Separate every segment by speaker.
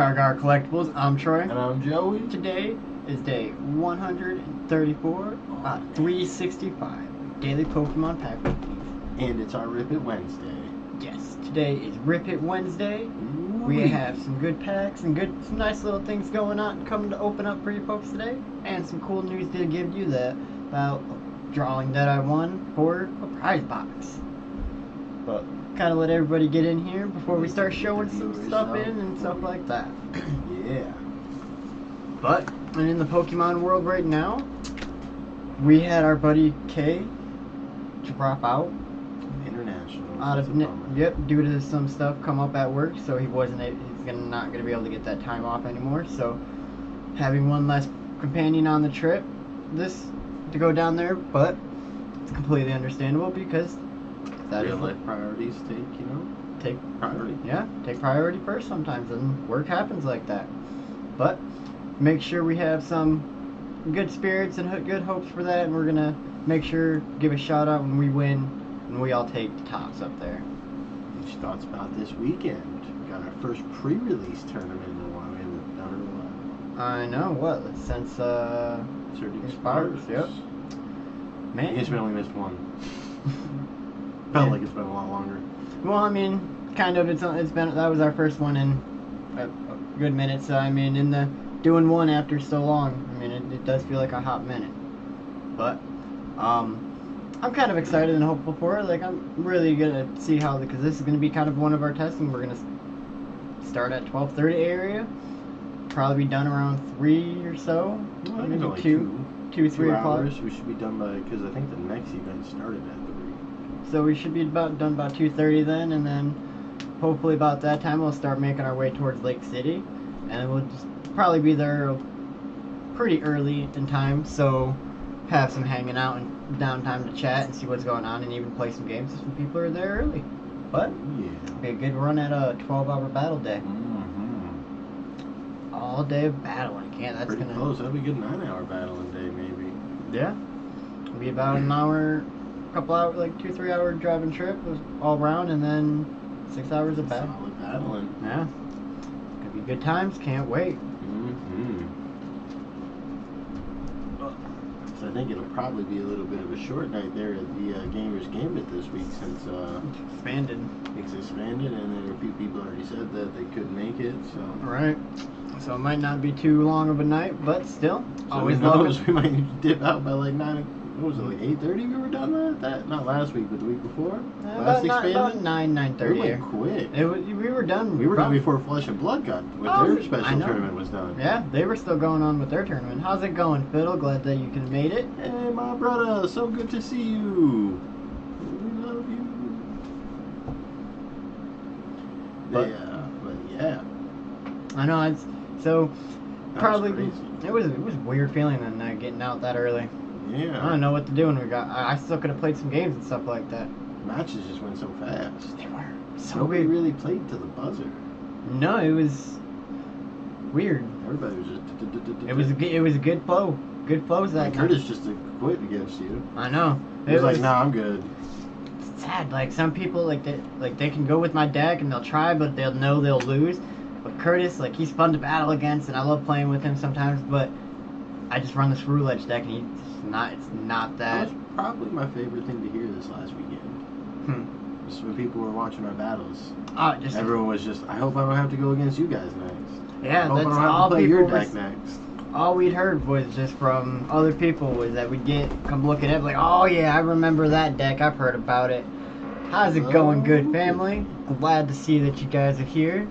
Speaker 1: Gargar Collectibles. I'm Troy.
Speaker 2: And I'm Joey.
Speaker 1: Today is day 134 out of 365 daily Pokemon pack openings.
Speaker 2: And it's our Rip It Wednesday.
Speaker 1: Yes, today is Rip It Wednesday. We have some good packs and some nice little things going on, coming to open up for you folks today, and some cool news to give you about drawing that I won for a prize box. But kind of let everybody get in here before we start showing some stuff in and stuff like that.
Speaker 2: Yeah.
Speaker 1: But and in the Pokemon world right now, we had our buddy K drop out.
Speaker 2: International.
Speaker 1: Yep, due to some stuff come up at work, so he's not gonna be able to get that time off anymore. So having one less companion on the trip, to go down there, but it's completely understandable because that
Speaker 2: real
Speaker 1: is
Speaker 2: life priorities take priority.
Speaker 1: Yeah, take priority first sometimes, and work happens like that. But make sure we have some good spirits and good hopes for that, and we're gonna make sure give a shout out when we win and we all take the tops up there.
Speaker 2: Each thoughts about this weekend? We got our first pre-release tournament in a while. We haven't done it in a while.
Speaker 1: I know, what? Since
Speaker 2: Sparks.
Speaker 1: Yep. Man.
Speaker 2: I guess we only missed one. Felt like it's been a lot longer.
Speaker 1: Well, I mean, kind of. It's been, that was our first one in a good minute. So I mean, doing one after so long, I mean, it does feel like a hot minute. But I'm kind of excited and hopeful for it. Like, I'm really gonna see how, because this is gonna be kind of one of our testing. We're gonna start at 12:30 area. Probably be done around 3 or so.
Speaker 2: Well,
Speaker 1: maybe
Speaker 2: like
Speaker 1: 3 o'clock.
Speaker 2: We should be done by, because I think the next event started at 3.
Speaker 1: So we should be done about 2:30 then, and then hopefully about that time we'll start making our way towards Lake City, and we'll just probably be there pretty early in time, so have some hanging out and downtime to chat and see what's going on, and even play some games if some people are there early. But
Speaker 2: yeah,
Speaker 1: be a good run at a 12-hour battle day. All day of battling. That's
Speaker 2: pretty close. That'll be a good 9-hour battling day, maybe.
Speaker 1: Yeah, it'll be about an hour, couple hours, like 2-3 hour driving trip all around, and then 6 hours of battle.
Speaker 2: Solid battling.
Speaker 1: Yeah, gonna be good times. Can't wait.
Speaker 2: So I think it'll probably be a little bit of a short night there at the Gamers Gambit this week, since it's expanded, and then a few people already said that they couldn't make it. So
Speaker 1: right. So it might not be too long of a night, but still,
Speaker 2: so
Speaker 1: always love it.
Speaker 2: We might need to dip out by like 9. What was it, like 8:30? We were done at that. Not last week, but the week before.
Speaker 1: About 9:30.
Speaker 2: We went quick.
Speaker 1: We were done.
Speaker 2: We were done before Flesh and Blood got their special tournament was done.
Speaker 1: Yeah, they were still going on with their tournament. How's it going, Fiddle? Glad that you can made it.
Speaker 2: Hey, my brother, so good to see you. We love you. But yeah.
Speaker 1: I know. So
Speaker 2: That
Speaker 1: probably
Speaker 2: was
Speaker 1: it was a weird feeling that getting out that early.
Speaker 2: Yeah.
Speaker 1: I don't know what to do when we got. I still could have played some games and stuff like that.
Speaker 2: Matches just went so fast.
Speaker 1: They were so
Speaker 2: Nobody
Speaker 1: weird.
Speaker 2: really played to the buzzer.
Speaker 1: No, it was weird.
Speaker 2: Everybody was just.
Speaker 1: It was a good flow. Good flows that night.
Speaker 2: Curtis just quit against you.
Speaker 1: I know.
Speaker 2: He was like, "Nah, I'm good."
Speaker 1: It's sad. Like some people, they can go with my deck and they'll try, but they'll know they'll lose. But Curtis, like, he's fun to battle against, and I love playing with him sometimes. But I just run this roulette deck, and it's not that.
Speaker 2: That was probably my favorite thing to hear this last weekend. Just when people were watching our battles. Everyone was just, I hope I don't have to go against you guys next.
Speaker 1: Yeah,
Speaker 2: I hope
Speaker 1: that's
Speaker 2: I don't have
Speaker 1: all
Speaker 2: to play
Speaker 1: people
Speaker 2: your deck next.
Speaker 1: All we'd heard was just from other people was that we'd come looking at it like, oh yeah, I remember that deck. I've heard about it. How's it going, good family? Glad to see that you guys are here.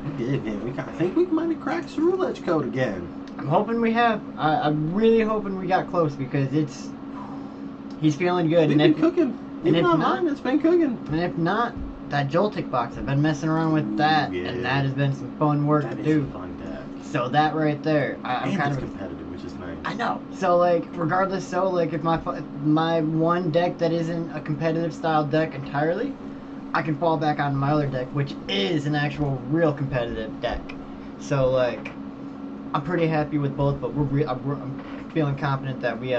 Speaker 2: We did, man. I think we might have cracked the roulette code again.
Speaker 1: I'm hoping we have. I'm really hoping we got close because he's feeling good.
Speaker 2: It's been cooking.
Speaker 1: And if not,
Speaker 2: mine, it's been cooking.
Speaker 1: And if not, that Joltik box, I've been messing around with that, and that has been some fun work to do.
Speaker 2: That is a fun deck.
Speaker 1: So that right there, I'm kind of
Speaker 2: competitive, which is nice.
Speaker 1: I know. So like, regardless, if my one deck that isn't a competitive style deck entirely, I can fall back on my other deck, which is an actual real competitive deck. So like, I'm pretty happy with both, but I'm feeling confident that we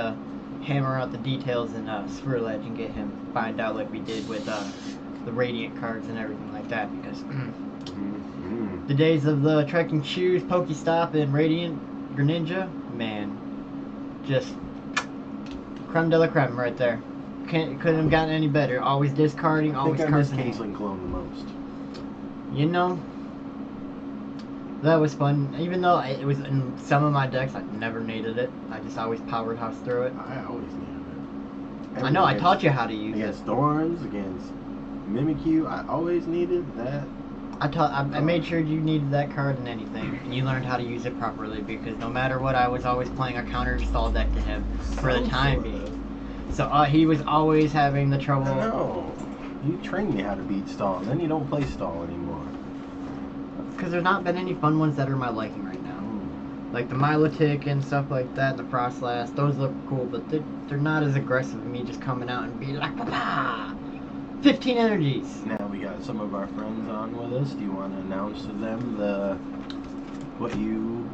Speaker 1: hammer out the details in Swirl Edge and get him find out like we did with the Radiant cards and everything like that, because the days of the trekking shoes, Pokestop, and Radiant Greninja, man, just creme de la creme right there. Couldn't have gotten any better. Always discarding, always
Speaker 2: I think I miss
Speaker 1: cursing.
Speaker 2: Kingsling Clone the most.
Speaker 1: You know, that was fun. Even though it was in some of my decks, I never needed it. I just always powered house through it.
Speaker 2: I always needed it.
Speaker 1: I know, I taught you how to use it.
Speaker 2: Against Thorns, against Mimikyu, I always needed that.
Speaker 1: I made sure you needed that card in anything, and you learned how to use it properly, because no matter what, I was always playing a counter stall deck to him for the time being. So he was always having the trouble.
Speaker 2: No, you train me how to beat stall, and then you don't play stall anymore.
Speaker 1: Because there's not been any fun ones that are my liking right now. Like the Milotic and stuff like that, the Frostlass, those look cool, but they're not as aggressive as me just coming out and being like, "Papa! 15 energies!"
Speaker 2: Now we got some of our friends on with us. Do you want to announce to them what you...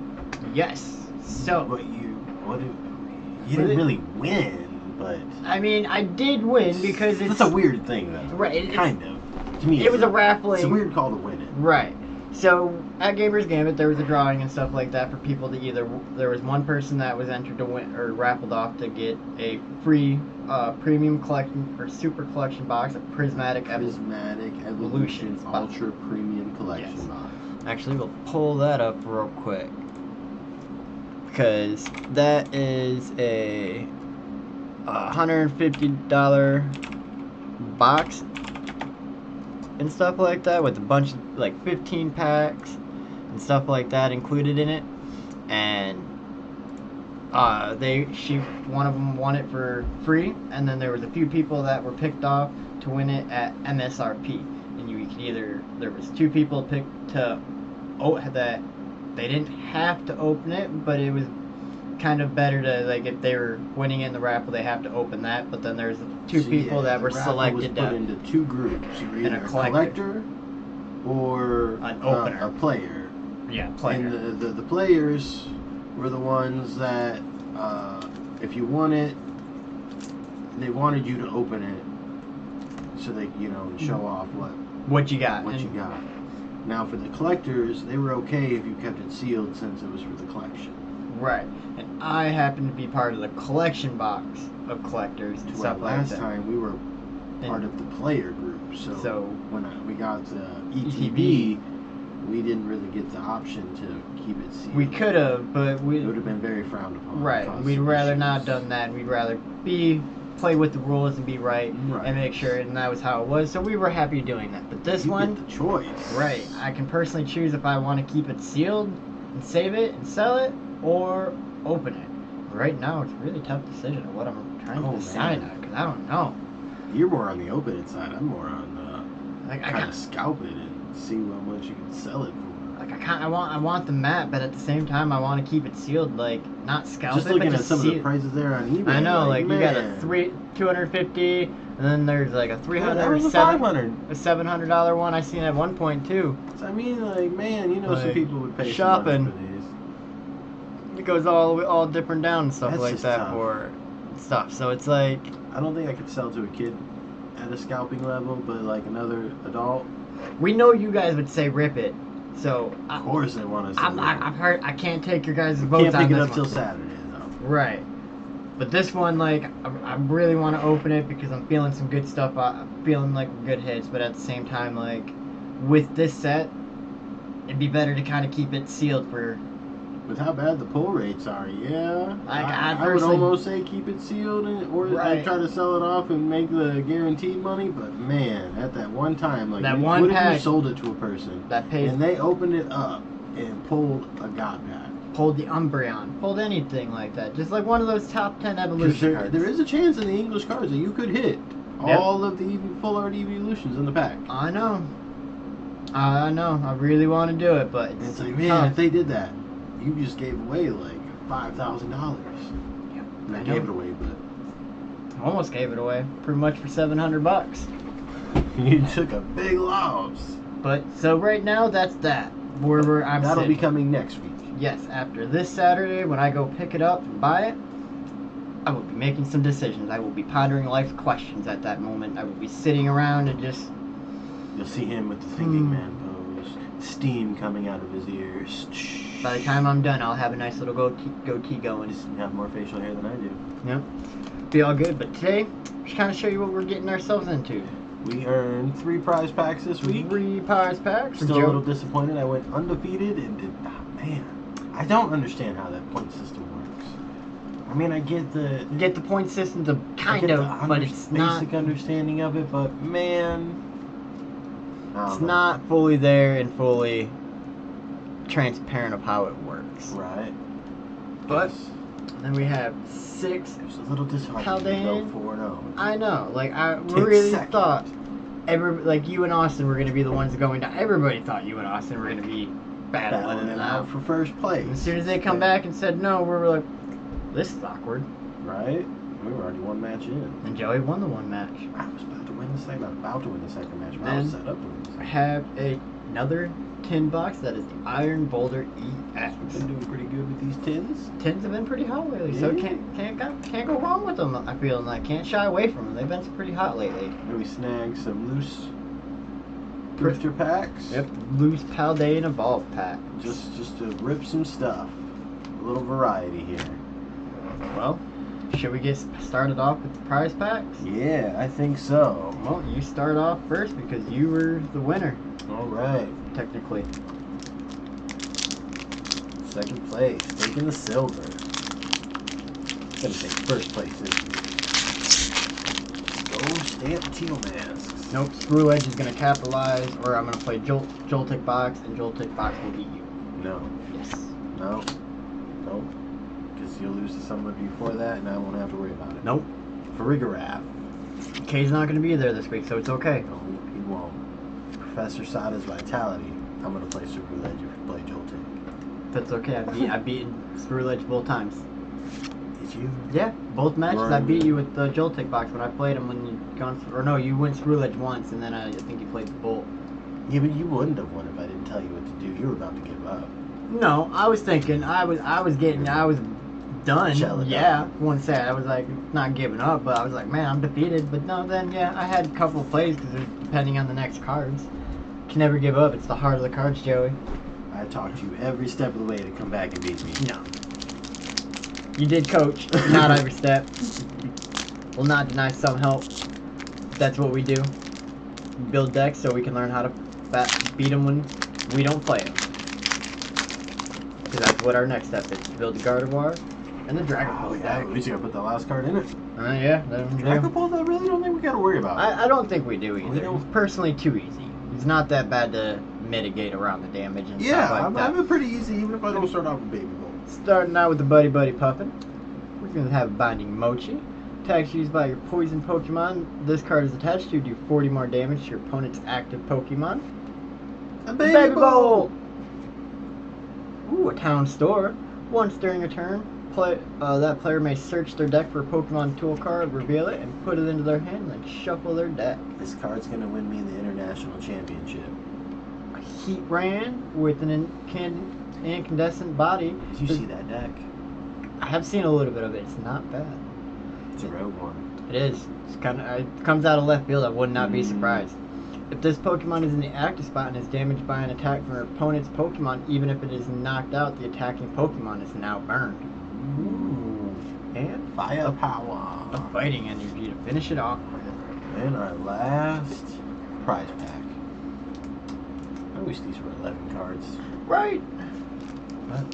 Speaker 1: Yes. So...
Speaker 2: You didn't really win, but...
Speaker 1: I mean, I did win because it's...
Speaker 2: That's a weird thing, though.
Speaker 1: Right.
Speaker 2: Kind of. To me,
Speaker 1: it was a raffling...
Speaker 2: It's a weird call to win it.
Speaker 1: Right. So, at Gamers Gambit, there was a drawing and stuff like that for people to either... There was one person that was entered to win, or raffled off to get a free premium collection, or super collection box, a Prismatic Evolutions
Speaker 2: Ultra Premium Collection box.
Speaker 1: Actually, we'll pull that up real quick. Because that is a $150 box and stuff like that, with a bunch of like 15 packs and stuff like that included in it. And one of them won it for free, and then there was a few people that were picked off to win it at MSRP. And you could either, there was 2 people picked to that they didn't have to open it, but it was kind of better to, like, if they were winning in the raffle, they have to open that. But then there's 2 people that were selected
Speaker 2: was put into 2 groups. You were either a collector or
Speaker 1: an opener,
Speaker 2: a player.
Speaker 1: Yeah, player.
Speaker 2: And the players were the ones that, if you won it, they wanted you to open it, so they, show off
Speaker 1: what you got.
Speaker 2: You got. Now for the collectors, they were okay if you kept it sealed since it was for the collection.
Speaker 1: Right. And I happened to be part of the collection box of collectors and stuff like that.
Speaker 2: Last time we were part of the player group, so when we got to ETB, we didn't really get the option to keep it sealed.
Speaker 1: We could have, but it
Speaker 2: would have been very frowned upon.
Speaker 1: Right. We'd rather not done that. We'd rather play with the rules and be right, and make sure, and that was how it was. So we were happy doing that. But this one,
Speaker 2: get the choice.
Speaker 1: Right. I can personally choose if I want to keep it sealed and save it and sell it, or open it. Right now, it's a really tough decision of what I'm trying to decide on, because I don't know.
Speaker 2: You're more on the open it side. I'm more on kind of scalp it and see how much you can sell it for.
Speaker 1: Like I want the map, but at the same time I want to keep it sealed. Like, not scalp
Speaker 2: just
Speaker 1: it,
Speaker 2: looking
Speaker 1: but
Speaker 2: at some of the prices there on eBay.
Speaker 1: I know, like you got a 250, and then there's like a 300 or a $700 one I seen at 1.2.
Speaker 2: So I mean, like, man, some people would pay
Speaker 1: shopping.
Speaker 2: So much for these.
Speaker 1: It goes all different down and stuff.
Speaker 2: That's
Speaker 1: like that
Speaker 2: tough.
Speaker 1: For stuff. So it's like,
Speaker 2: I don't think I could sell to a kid at a scalping level, but like another adult.
Speaker 1: We know you guys would say rip it, so
Speaker 2: of course they want us to.
Speaker 1: I've heard I can't take your guys' votes on this one.
Speaker 2: Can't pick it up till Saturday though.
Speaker 1: Right, but this one, like, I really want to open it because I'm feeling some good stuff. I'm feeling like good hits, but at the same time, like, with this set, it'd be better to kind of keep it sealed for.
Speaker 2: With how bad the pull rates are, yeah.
Speaker 1: I
Speaker 2: would almost say keep it sealed, or I'd try to sell it off and make the guaranteed money. But man, at that one time, like, what if you sold it to a person and they opened it up and pulled a God Pack,
Speaker 1: pulled the Umbreon, pulled anything like that, just like one of those top 10 evolution cards.
Speaker 2: There is a chance in the English cards that you could hit all of the full art evolutions in the pack.
Speaker 1: I know. I really want to do it, but
Speaker 2: it's like, man, if they did that, you just gave away like $5,000.
Speaker 1: Yep.
Speaker 2: I gave it away, but
Speaker 1: almost gave it away, pretty much for $700.
Speaker 2: You took a big loss.
Speaker 1: But so right now, that's that. Where I'm
Speaker 2: That'll
Speaker 1: sitting.
Speaker 2: be coming next week.
Speaker 1: Yes, after this Saturday, when I go pick it up and buy it, I will be making some decisions. I will be pondering life's questions at that moment. I will be sitting around and just.
Speaker 2: You'll see him with the thinking man pose. steam coming out of his ears.
Speaker 1: By the time I'm done, I'll have a nice little goatee going.
Speaker 2: Just have more facial hair than I do.
Speaker 1: Yep. Be all good. But today, just kind of show you what we're getting ourselves into.
Speaker 2: We earned 3 prize packs this week.
Speaker 1: 3 prize packs.
Speaker 2: Still a little disappointed. I went undefeated and did. Man, I don't understand how that point system works. I mean, I get the
Speaker 1: point system to kind of, but it's not
Speaker 2: basic understanding of it. But man,
Speaker 1: it's not fully there and fully transparent of how it works.
Speaker 2: Right.
Speaker 1: But then we have 6.
Speaker 2: It was a little disheartening to go 4-0.
Speaker 1: I know. Like I really thought you and Austin were going to be the ones going down. Everybody thought you and Austin were going to be battling it out
Speaker 2: for first place.
Speaker 1: As soon as they come back and said no, we were like, this is awkward.
Speaker 2: Right? We were already 1 match in.
Speaker 1: And Joey won the 1 match.
Speaker 2: I was about to win the second. Match. But I was set up to win the second.
Speaker 1: I have another tin box that is the Iron Boulder EX.
Speaker 2: We've been doing pretty good with these tins.
Speaker 1: Tins have been pretty hot lately, so can't go wrong with them. I feel like can't shy away from them. They've been pretty hot lately.
Speaker 2: And we snagged some loose drifter packs.
Speaker 1: Yep, loose Palday and Evolve pack.
Speaker 2: Just to rip some stuff. A little variety here.
Speaker 1: Well, should we get started off with the prize packs?
Speaker 2: Yeah, I think so.
Speaker 1: Well, you start off first because you were the winner.
Speaker 2: All right.
Speaker 1: Technically.
Speaker 2: Second place, taking the silver. Gonna take first place this year. Go stamp teal masks.
Speaker 1: Nope, Screw Edge is gonna capitalize, or I'm gonna play Joltik Box, and Joltik Box will beat you.
Speaker 2: No.
Speaker 1: Yes.
Speaker 2: No. Nope. Because you'll lose to somebody before that, and I won't have to worry about it.
Speaker 1: Nope.
Speaker 2: Farigarath.
Speaker 1: Kay's not gonna be there this week, so it's okay.
Speaker 2: No, he won't. Professor Sada's Vitality. I'm gonna play Screw Edge if you play Joltik.
Speaker 1: That's okay. I've beaten Screw Edge both times.
Speaker 2: Did you?
Speaker 1: Yeah, both matches I beat you with the Joltik Box when I played them when you you went Screw Edge once and then I think you played the Bolt.
Speaker 2: Yeah, but you wouldn't have won if I didn't tell you what to do. You were about to give up.
Speaker 1: No, I was thinking I was done. Yeah, one set I was like not giving up, but I was like, man, I'm defeated. But no, then yeah, I had a couple of plays because depending on the next cards. Can never give up. It's the heart of the cards, Joey.
Speaker 2: I talked to you every step of the way to come back and beat me.
Speaker 1: No. You did coach, not every step. Will not deny some help. That's what we do. We build decks so we can learn how to beat them when we don't play them. Because that's what our next step is. Build the Gardevoir and the Dragapult deck.
Speaker 2: We just gotta put the last card in it.
Speaker 1: Yeah.
Speaker 2: Dragapult, I really don't think we gotta worry about it.
Speaker 1: I don't think we do either. It's personally too easy. It's not that bad to mitigate around the damage and stuff like that.
Speaker 2: I have it pretty easy even if I don't start off with Baby Bolt.
Speaker 1: Starting out with the Buddy Puffin. We're going to have Binding Mochi. Attacks used by your poison Pokemon. This card is attached to do 40 more damage to your opponent's active Pokemon.
Speaker 2: A Baby Bolt!
Speaker 1: Ooh, a Town Store. Once during a turn, that player may search their deck for a Pokemon tool card, reveal it, and put it into their hand, then shuffle their deck.
Speaker 2: This card's going to win me the International Championship.
Speaker 1: A Heatran with an incandescent body.
Speaker 2: Did you see that deck?
Speaker 1: I have seen a little bit of it. It's not bad.
Speaker 2: It's a rogue one.
Speaker 1: It is. It comes out of left field. I would not be surprised. If this Pokemon is in the active spot and is damaged by an attack from your opponent's Pokemon, even if it is knocked out, the attacking Pokemon is now burned.
Speaker 2: Ooh.
Speaker 1: And
Speaker 2: firepower.
Speaker 1: A fighting energy to finish it off with.
Speaker 2: And our last prize pack. I wish these were 11 cards.
Speaker 1: Right.
Speaker 2: But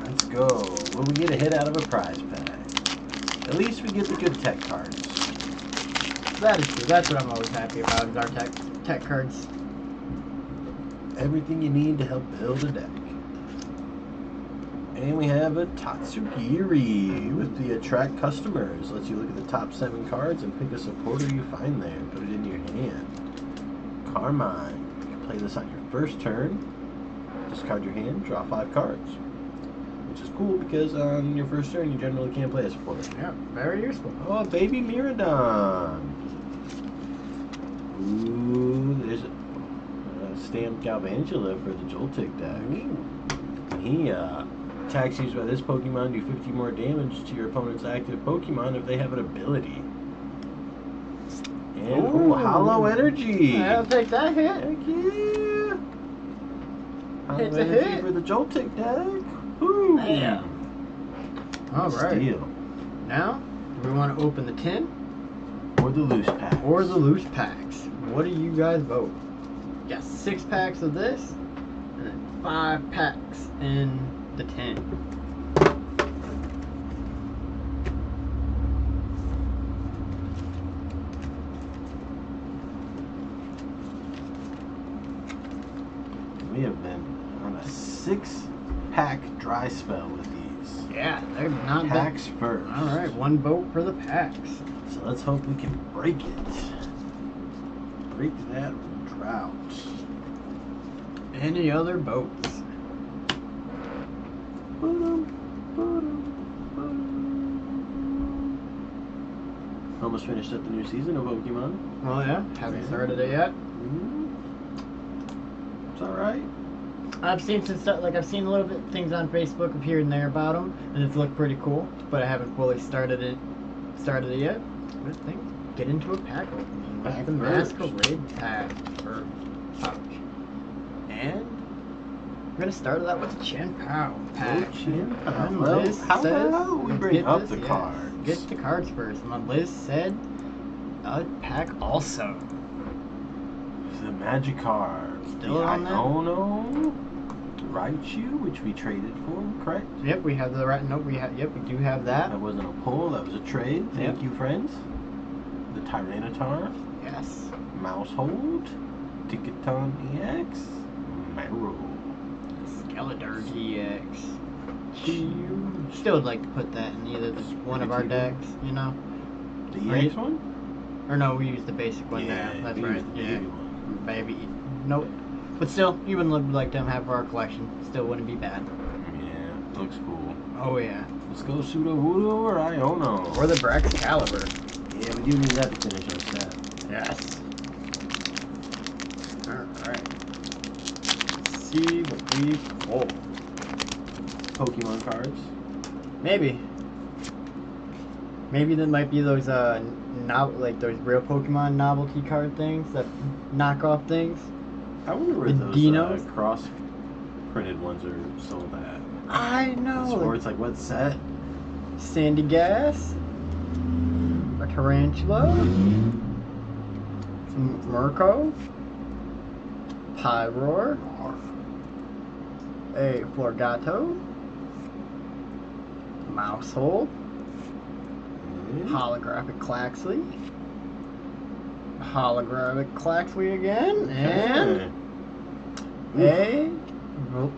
Speaker 2: let's go. Will we get a hit out of a prize pack? At least we get the good tech cards.
Speaker 1: That is true. That's what I'm always happy about is our tech cards.
Speaker 2: Everything you need to help build a deck. And we have a Tatsugiri with the Attract Customers. Lets you look at the top 7 cards and pick a supporter you find there. Put it in your hand. Carmine. You can play this on your first turn. Discard your hand, draw 5 cards. Which is cool because on your first turn you generally can't play a supporter.
Speaker 1: Yeah, very useful.
Speaker 2: Oh, Baby Miradon. Ooh, there's a stamped Galvantula for the Joltik deck.
Speaker 1: Ooh.
Speaker 2: He attacks used by this Pokemon do 50 more damage to your opponent's active Pokemon if they have an ability. And ooh, Hollow Energy.
Speaker 1: I'll take that hit.
Speaker 2: Heck yeah.
Speaker 1: It's a hit
Speaker 2: for the Joltik deck. Woo!
Speaker 1: Yeah. All right.
Speaker 2: Steal.
Speaker 1: Now, do we want to open the tin?
Speaker 2: Or the loose packs?
Speaker 1: Or the loose packs. What do you guys vote? Got 6 packs of this, and then 5 packs in the tin.
Speaker 2: We have been on a 6-pack dry spell with these.
Speaker 1: Yeah, they're not
Speaker 2: packs first.
Speaker 1: All right, 1 vote for the packs.
Speaker 2: So let's hope we can break it. Break that drought.
Speaker 1: Any other votes?
Speaker 2: Almost finished up the new season of Pokemon.
Speaker 1: Oh yeah, haven't started it yet.
Speaker 2: It's all right.
Speaker 1: I've seen some stuff, like I've seen a little bit things on Facebook of here and there about them, and it's looked pretty cool. But I haven't fully started it yet. Good thing. Get into a pack opening with the Masquerade pack or pouch, and we're gonna start that with the Chen Pao pack.
Speaker 2: Chen Pao. Well, how about we bring up the cards?
Speaker 1: Get the cards first. And Liz said a pack also.
Speaker 2: The Magikarp.
Speaker 1: Still on that?
Speaker 2: Iono Raichu, which we traded for, correct?
Speaker 1: Yep, we have the right. No, we have. Yep, we do have that.
Speaker 2: That wasn't a pull. That was a trade. Thank you, friends. The Tyranitar.
Speaker 1: Yes.
Speaker 2: Mousehold. Ticketon EX. Marrow.
Speaker 1: Skeletor EX. You still would like to put that in either one of our decks, you know?
Speaker 2: The EX one?
Speaker 1: Or no, we used the basic one there. That's right. Yeah. Baby. Nope. But still, you would like to have for our collection. Still wouldn't be bad.
Speaker 2: Yeah, looks cool.
Speaker 1: Oh yeah.
Speaker 2: Let's go Pseudo Voodoo or Iono.
Speaker 1: Or the Braxcalibur.
Speaker 2: Yeah, we do need that to finish our set.
Speaker 1: Yes. Alright. Let's see what we pull.
Speaker 2: Pokemon cards?
Speaker 1: Maybe. Maybe there might be those like those real Pokemon novelty card things, that knockoff things.
Speaker 2: I wonder where those cross printed ones are sold at.
Speaker 1: I know.
Speaker 2: Or it's like what set?
Speaker 1: Sandy Gas, a Tarantula, some Murko, Pyroar, a Florgato, Mousehold, holographic Claxley, again, and a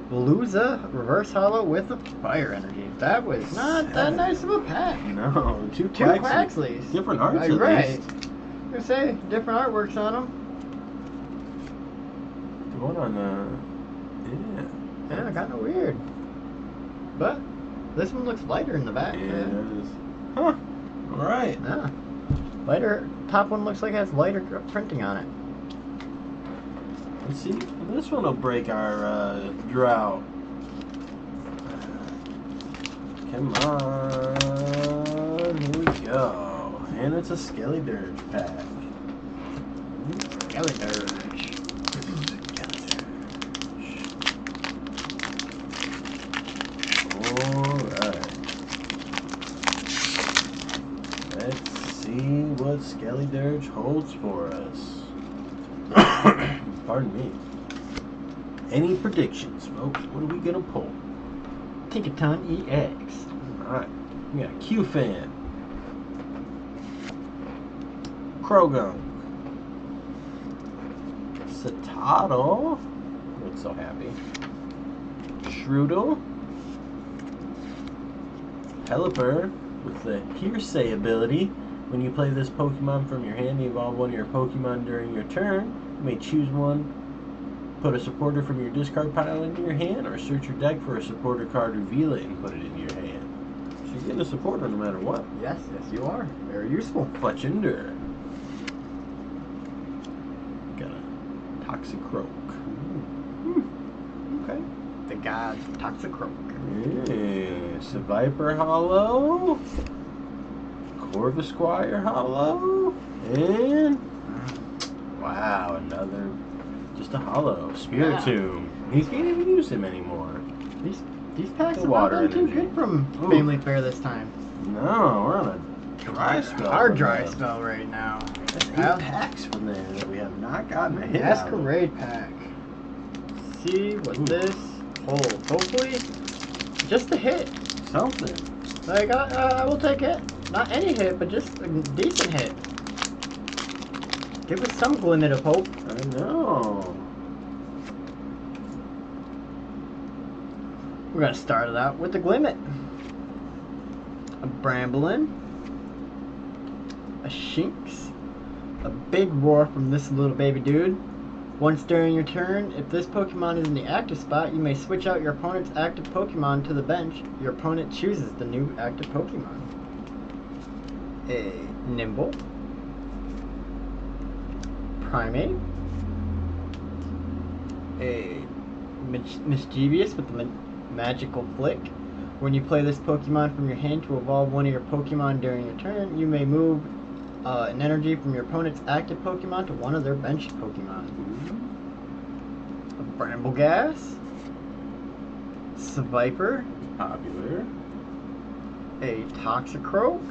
Speaker 1: Veluza reverse holo with a fire energy. That was not that nice of a pack.
Speaker 2: No, two
Speaker 1: Quaxleys.
Speaker 2: Different arts,
Speaker 1: right? I was gonna say different artworks on them.
Speaker 2: Going on
Speaker 1: yeah, kind of weird. But this one looks lighter in the back.
Speaker 2: Yeah, it is. Huh. All right.
Speaker 1: Yeah. Lighter. Top one looks like it has lighter printing on it.
Speaker 2: Let's see. This one will break our drought. Come on. Here we go. And it's a Skeledirge pack.
Speaker 1: Skeledirge.
Speaker 2: Alright. Let's see what Skeledirge holds for us. Pardon me. Any predictions, folks? What are we gonna pull?
Speaker 1: Ticketon EX.
Speaker 2: Alright. We got Q-Fan. Krogunk. Citadel. Looks so happy. Shroodle. Pelipper with the Hearsay ability. When you play this Pokemon from your hand, you evolve one of your Pokemon during your turn. You may choose one, put a supporter from your discard pile into your hand, or search your deck for a supporter card, reveal it, and put it in your hand. So you're getting a supporter no matter what.
Speaker 1: Yes, you are. Very useful.
Speaker 2: Fletchinder. Got a Toxicroak.
Speaker 1: Okay. The god Toxicroak.
Speaker 2: Yeah, Seviper Hollow. Corvisquire Hollow. And wow, another just a hollow. Spiritomb. He can't even use him anymore.
Speaker 1: These packs have not been too good from Family Fair this time.
Speaker 2: No, we're on a dry spell.
Speaker 1: Hard dry spell right now.
Speaker 2: That's 8 packs from there that we have not gotten a hit
Speaker 1: Masquerade pack. See what this holds. Hopefully, just a hit.
Speaker 2: Something.
Speaker 1: Like, I will take it. Not any hit, but just a decent hit. Give us some glimmer of hope.
Speaker 2: I know.
Speaker 1: We're gonna start it out with the Glimmet. A Bramblin. A Shinx. A big roar from this little baby dude. Once during your turn, if this Pokemon is in the active spot, you may switch out your opponent's active Pokemon to the bench. Your opponent chooses the new active Pokemon. A Nimble. Primate. A Mischievous with the Magical Flick. When you play this Pokemon from your hand to evolve one of your Pokemon during your turn, you may move an energy from your opponent's active Pokemon to one of their bench Pokemon. A Brambleghast. Seviper.
Speaker 2: Popular.
Speaker 1: A Toxicroak.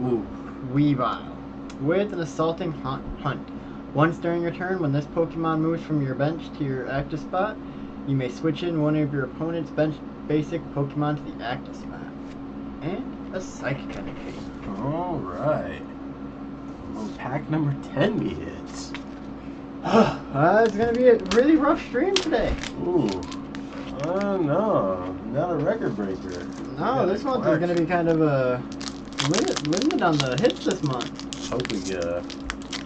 Speaker 2: Ooh.
Speaker 1: Weavile. With an Assaulting Hunt. Once during your turn, when this Pokemon moves from your bench to your active spot, you may switch in one of your opponent's bench basic Pokemon to the active spot. And a Psychic Energy.
Speaker 2: Alright. Well, pack number 10 we hit.
Speaker 1: It's going to be a really rough stream today.
Speaker 2: Ooh. No. Not a record breaker.
Speaker 1: No, this month is going to be kind of a limit on the hits this month.
Speaker 2: Hope we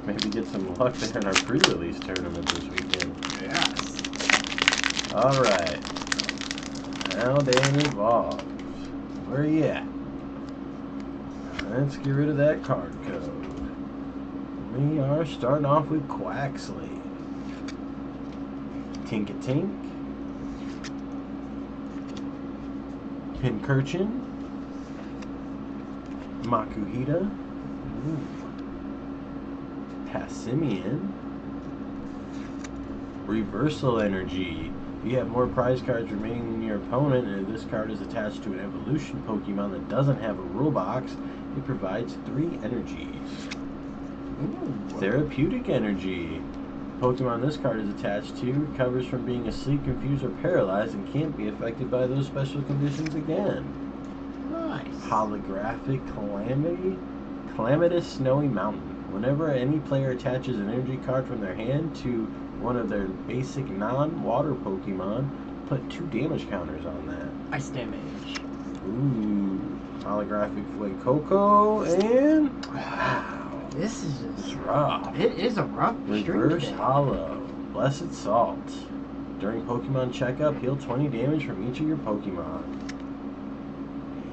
Speaker 2: maybe get some luck there in our pre-release tournament this weekend.
Speaker 1: Yes.
Speaker 2: Alright. Now they evolved. Where are you at? Let's get rid of that card code. We are starting off with Quaxley. Tinkatink. Pincurchin. Makuhita. Passimian. Reversal Energy. If you have more prize cards remaining than your opponent, and if this card is attached to an evolution Pokemon that doesn't have a rule box, it provides 3 energies. Ooh. Therapeutic Energy. Pokemon this card is attached to recovers from being asleep, confused, or paralyzed and can't be affected by those special conditions again.
Speaker 1: Nice.
Speaker 2: Holographic Calamity. Calamitous Snowy Mountain. Whenever any player attaches an energy card from their hand to one of their basic non-water Pokemon, put 2 damage counters on that.
Speaker 1: Ice damage.
Speaker 2: Ooh. Holographic Fuecoco and... Wow.
Speaker 1: This is just...
Speaker 2: It's rough.
Speaker 1: It is a rough
Speaker 2: Reverse Hollow. Blessed Salt. During Pokemon Checkup, heal 20 damage from each of your Pokemon.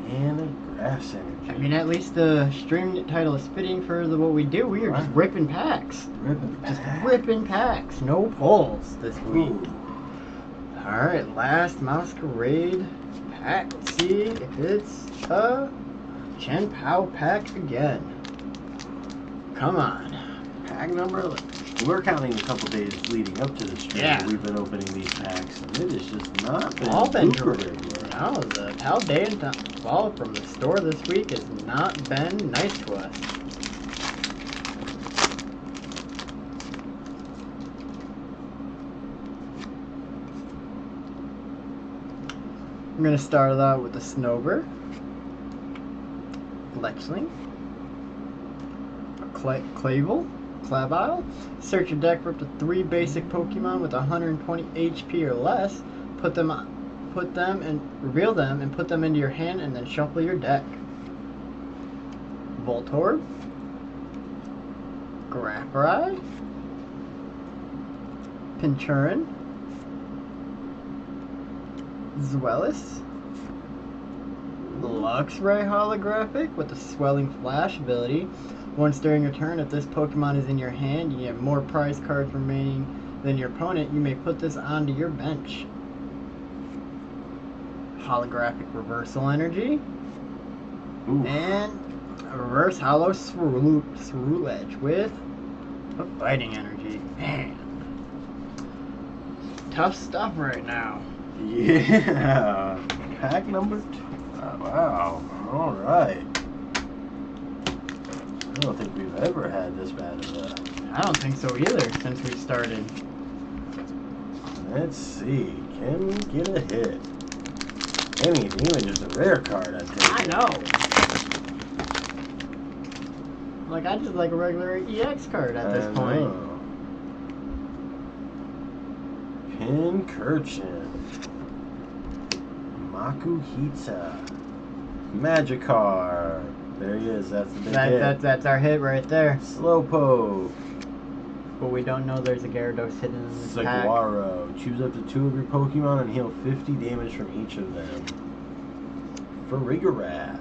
Speaker 2: And a Grass Energy.
Speaker 1: I mean, at least the stream title is fitting for what we do. We are just ripping packs. Just ripping packs. No pulls this week. Alright, last Masquerade pack. Let's see if it's a Chen Pao pack again. Come on.
Speaker 2: Pack number 11. We're counting a couple days leading up to the stream. Yeah. We've been opening these packs, and it has just not been lucrative.
Speaker 1: No, the Pal Day and Ball from the store this week has not been nice to us. I'm going to start it out with the Snover, Fletchling, Clavile. Search your deck for up to 3 basic Pokemon with 120 HP or less. Put them and reveal them and put them into your hand and then shuffle your deck. Voltorb, Grapparai, Pinchurin, Zweilous, Luxray Holographic with the Swelling Flash ability. Once during your turn, if this Pokemon is in your hand and you have more prize cards remaining than your opponent, you may put this onto your bench. Holographic Reversal Energy. Ooh. And a Reverse Hollow Swirl Edge with a Fighting Energy. Man. Tough stuff right now.
Speaker 2: Yeah. Pack number 2. Oh, wow. All right. I don't think we've ever had this bad of a...
Speaker 1: I don't think so either since we started.
Speaker 2: Let's see. Can we get a hit? Even just a rare card, I'd take.
Speaker 1: I know. Like, I just like a regular EX card at this point.
Speaker 2: Pincurchin. Makuhita. Magikarp. There he is. That's the big hit.
Speaker 1: That's our hit right there.
Speaker 2: Slowpoke.
Speaker 1: But we don't know there's a Gyarados hidden in this pack.
Speaker 2: Saguaro. Choose up to 2 of your Pokemon and heal 50 damage from each of them. Farigiraf.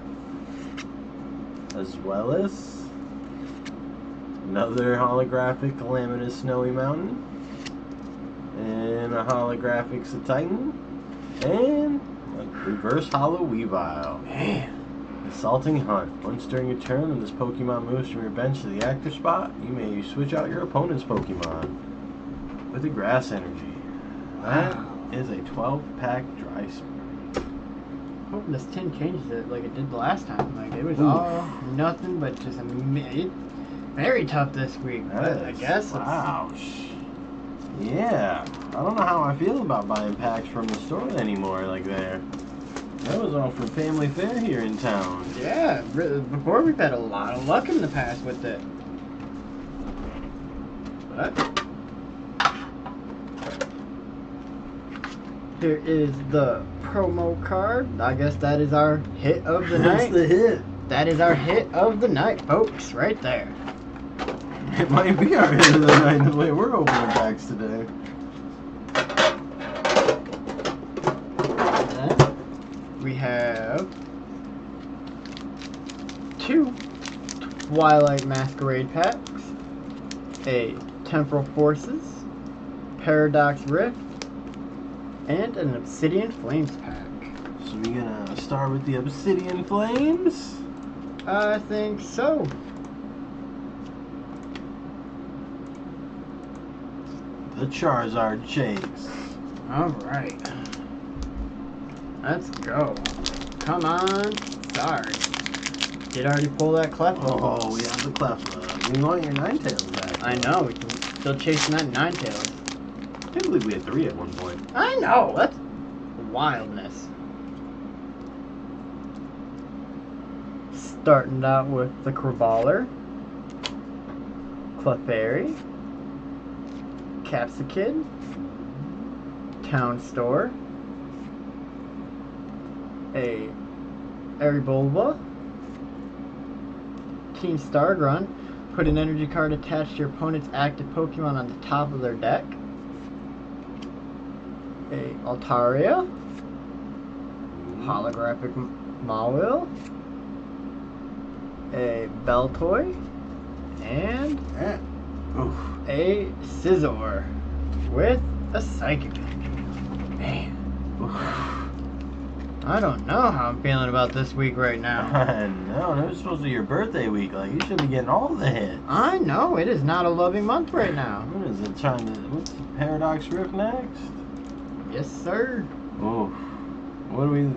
Speaker 2: As well as another holographic Calamitous Snowy Mountain. And a holographic Titan. And a reverse holo Weavile.
Speaker 1: Man.
Speaker 2: Assaulting Hunt. Once during your turn, when this Pokemon moves from your bench to the active spot, you may switch out your opponent's Pokemon with a Grass Energy. That is a 12-pack dry spring.
Speaker 1: Hoping this tin changes it like it did the last time. Like, it was all nothing but just very tough this week. But I guess.
Speaker 2: Wow. Yeah. I don't know how I feel about buying packs from the store anymore like there. That was all from Family Fair here in town.
Speaker 1: Yeah, before we've had a lot of luck in the past with it. But here is the promo card. I guess that is our hit of the night.
Speaker 2: That's the hit.
Speaker 1: That is our hit of the night, folks, right there.
Speaker 2: It might be our hit of the night the way we're opening packs today.
Speaker 1: We have 2 Twilight Masquerade packs, a Temporal Forces, Paradox Rift, and an Obsidian Flames pack.
Speaker 2: So we gonna start with the Obsidian Flames?
Speaker 1: I think so.
Speaker 2: The Charizard Chase.
Speaker 1: Alright. Let's go. Come on. Sorry. Did already pull that Clefairy.
Speaker 2: Oh, we have the Clefairy. We want your Ninetales back.
Speaker 1: I know. We can still chasing that Ninetales.
Speaker 2: I can't believe we had 3 at one point.
Speaker 1: I know. That's wildness. Starting out with the Cravaller, Clefairy, Capsicid, Town Store, a Erebulba, Team Stargrunt. Put an energy card attached to your opponent's active Pokemon on the top of their deck. A Altaria, holographic Mawile, a Beltoy, and a Scizor with a Psychic. Man. I don't know how I'm feeling about this week right now.
Speaker 2: I know. It was supposed to be your birthday week. Like, you should be getting all the hits.
Speaker 1: I know. It is not a loving month right now.
Speaker 2: What is it? What's the Paradox Rift next?
Speaker 1: Yes, sir.
Speaker 2: Oh. What do we...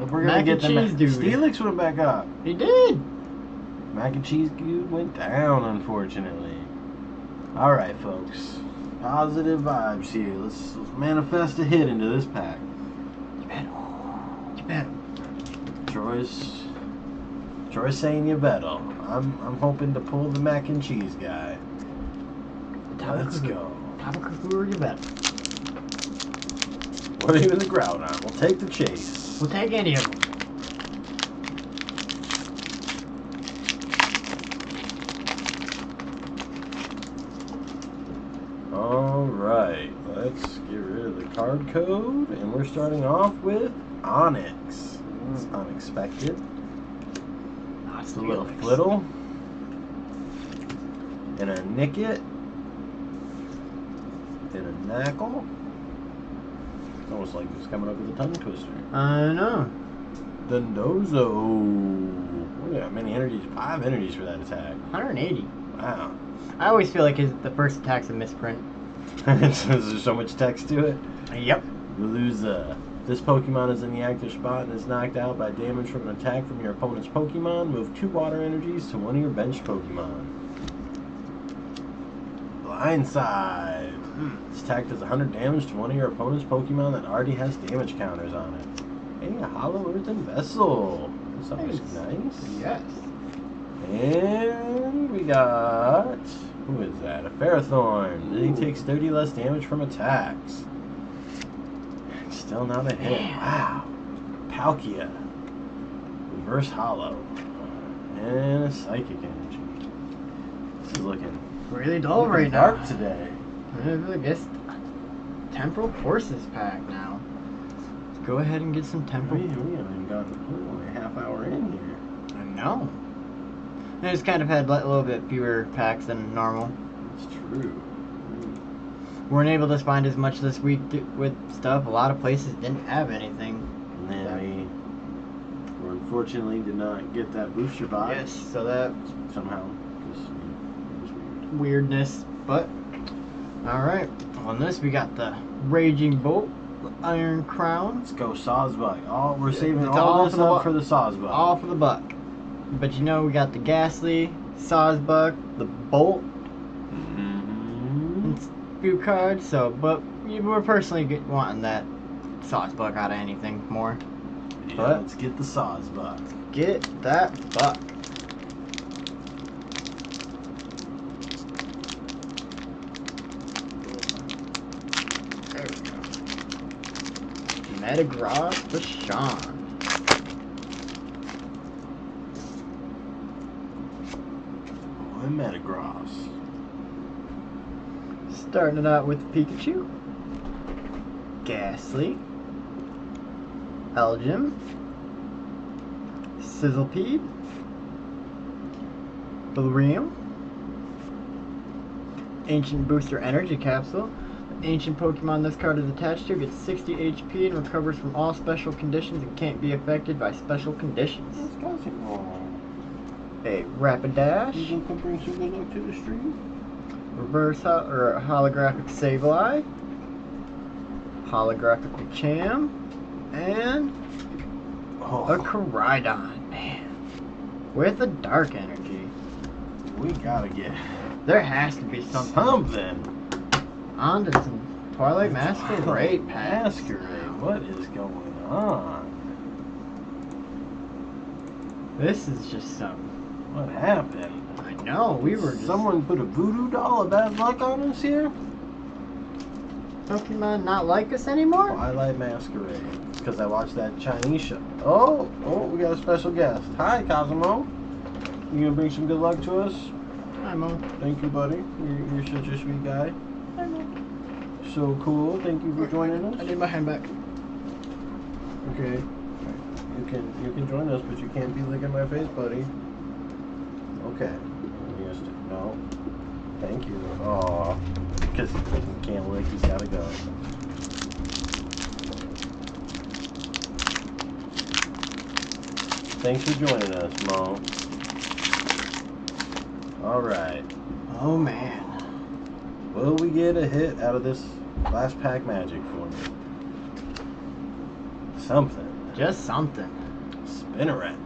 Speaker 2: We're going to get the...
Speaker 1: Dude.
Speaker 2: Steelix went back up.
Speaker 1: He did.
Speaker 2: Mac and Cheese Dude went down, unfortunately. Alright, folks. Positive vibes here. Let's manifest a hit into this pack. Troy's saying you better. I'm hoping to pull the mac and cheese guy. Let's go.
Speaker 1: Tabacafu, you better.
Speaker 2: What are you in the ground on? We'll take the chase.
Speaker 1: We'll take any of them.
Speaker 2: Alright, let's get rid of the card code, and we're starting off with Onyx. It's unexpected. It's a little Flittle. And a Nickit. And a Knackle. It's almost like it's coming up with a tongue twister.
Speaker 1: I know.
Speaker 2: The Nozo. Look at how many energies. 5 energies for that attack.
Speaker 1: 180.
Speaker 2: Wow.
Speaker 1: I always feel like the first attack's a misprint.
Speaker 2: There's so much text to it.
Speaker 1: Yep.
Speaker 2: We lose this Pokemon is in the active spot and is knocked out by damage from an attack from your opponent's Pokemon. Move 2 water energies to one of your bench Pokemon. Blindside. This attack does 100 damage to one of your opponent's Pokemon that already has damage counters on it. Hey, a Hollow Earthen Vessel. That's always nice.
Speaker 1: Yes.
Speaker 2: And we got... Who is that? A Ferrothorn. Then he takes 30 less damage from attacks. Still not a hit. Wow. Palkia. Reverse Hollow. And a Psychic Energy. This is looking
Speaker 1: really dull right now.
Speaker 2: Dark today.
Speaker 1: I guess Temporal Forces pack now. Let's go ahead and get some Temporal.
Speaker 2: We haven't gotten only a half hour in here.
Speaker 1: I know. I just kind of had a little bit fewer packs than normal.
Speaker 2: That's true.
Speaker 1: Weren't able to find as much this week with stuff. A lot of places didn't have anything.
Speaker 2: And then we unfortunately did not get that booster box.
Speaker 1: Yes, so that
Speaker 2: somehow just it was weird.
Speaker 1: Weirdness, but alright. On this we got the Raging Bolt, the Iron Crown.
Speaker 2: Let's go Sawsbuck. We're saving all this up for the Sawsbuck.
Speaker 1: All for the buck. But you know we got the Ghastly, Sawsbuck, the Bolt, and a few cards. So, but we're personally wanting that Sawsbuck out of anything more.
Speaker 2: Yeah,
Speaker 1: but
Speaker 2: let's get the Sawsbuck.
Speaker 1: Get that buck. There we go. Metagross for Sean.
Speaker 2: Metagross.
Speaker 1: Starting it out with Pikachu, Ghastly, Elgin, Sizzlipede, Valyrium, Ancient Booster Energy Capsule. Ancient Pokemon this card is attached to gets 60 HP and recovers from all special conditions and can't be affected by special conditions. A Rapidash.
Speaker 2: You can bring some good luck to the stream.
Speaker 1: Reverse or holographic Sableye, holographic Machamp, and a Koraidon, man, with a dark energy.
Speaker 2: We gotta get.
Speaker 1: There has to be something. On to some Twilight Masquerade packs.
Speaker 2: Masquerade. What is going on?
Speaker 1: This is just some.
Speaker 2: What happened?
Speaker 1: I know, we were just...
Speaker 2: Someone put a voodoo doll of bad luck on us here?
Speaker 1: Pokemon not like us anymore?
Speaker 2: Twilight Masquerade. Because I watched that Chinese show. Oh, we got a special guest. Hi, Cosmo. You gonna bring some good luck to us?
Speaker 1: Hi, Mo.
Speaker 2: Thank you, buddy. You're such a sweet guy.
Speaker 1: Hi, Mo.
Speaker 2: So cool. Thank you for joining us.
Speaker 1: I need my hand back.
Speaker 2: Okay. You can join us, but you can't be licking my face, buddy. Okay. No. Thank you. Aw. Because he can't lick, he's gotta go. Thanks for joining us, Mo. Alright.
Speaker 1: Oh, man.
Speaker 2: Will we get a hit out of this last pack magic for me? Something.
Speaker 1: Just something.
Speaker 2: Spinnerack.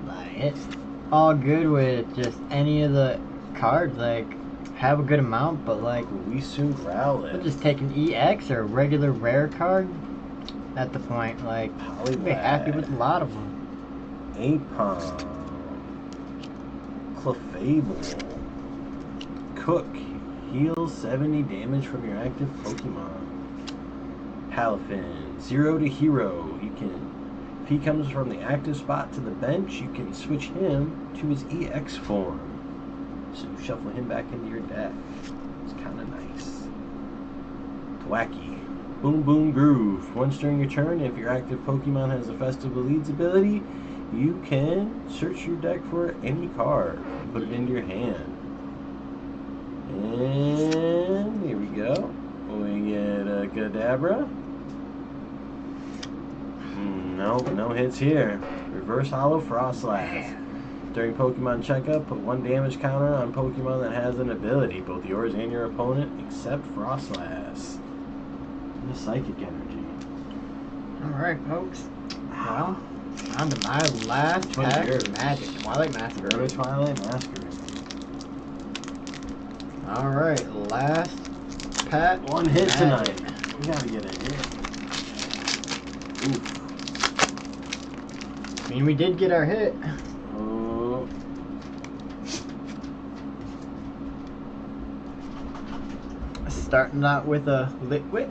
Speaker 1: Like, it's all good with just any of the cards, like, have a good amount, but like,
Speaker 2: we soon Growlithe.
Speaker 1: we'll just take an EX or a regular rare card at the point, like, we'll be happy with a lot of them.
Speaker 2: Apom, Clefable, Cook, heals 70 damage from your active Pokemon. Palafin, 0 to hero. If he comes from the active spot to the bench, you can switch him to his EX form. So shuffle him back into your deck. It's kind of nice. Thwacky, Boom Boom Groove. Once during your turn, if your active Pokemon has a Festival Leads ability, you can search your deck for any card. Put it into your hand. And here we go. We get a Kadabra. Nope, no hits here. Reverse Hollow Frostlass. During Pokemon Checkup, put 1 damage counter on Pokemon that has an ability, both yours and your opponent, except Frostlass. And the Psychic Energy.
Speaker 1: Alright, folks. Well, on to my last pack of Magic. Twilight Masquerade.
Speaker 2: Twilight Masquerade.
Speaker 1: Alright, last pack.
Speaker 2: 1 hit tonight. We gotta get a hit. Oof.
Speaker 1: I mean, we did get our hit.
Speaker 2: Oh.
Speaker 1: Starting out with a Litwick,